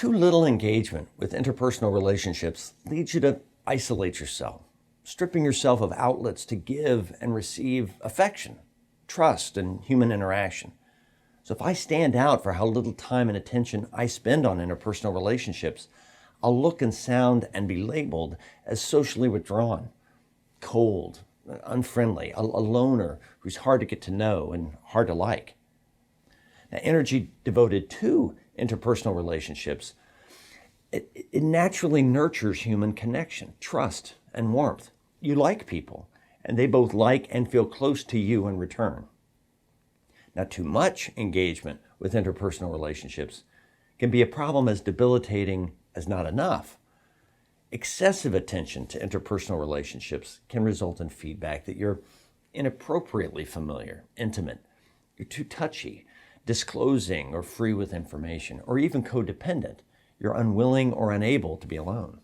Too little engagement with interpersonal relationships leads you to isolate yourself, stripping yourself of outlets to give and receive affection, trust, and human interaction. So if I stand out for how little time and attention I spend on interpersonal relationships, I'll look and sound and be labeled as socially withdrawn, cold, unfriendly, a loner who's hard to get to know and hard to like. Now, energy devoted to interpersonal relationships, it naturally nurtures human connection, trust, and warmth. You like people, and they both like and feel close to you in return. Now, too much engagement with interpersonal relationships can be a problem as debilitating as not enough. Excessive attention to interpersonal relationships can result in feedback that you're inappropriately familiar, intimate, you're too touchy, disclosing or free with information, or even codependent. You're unwilling or unable to be alone.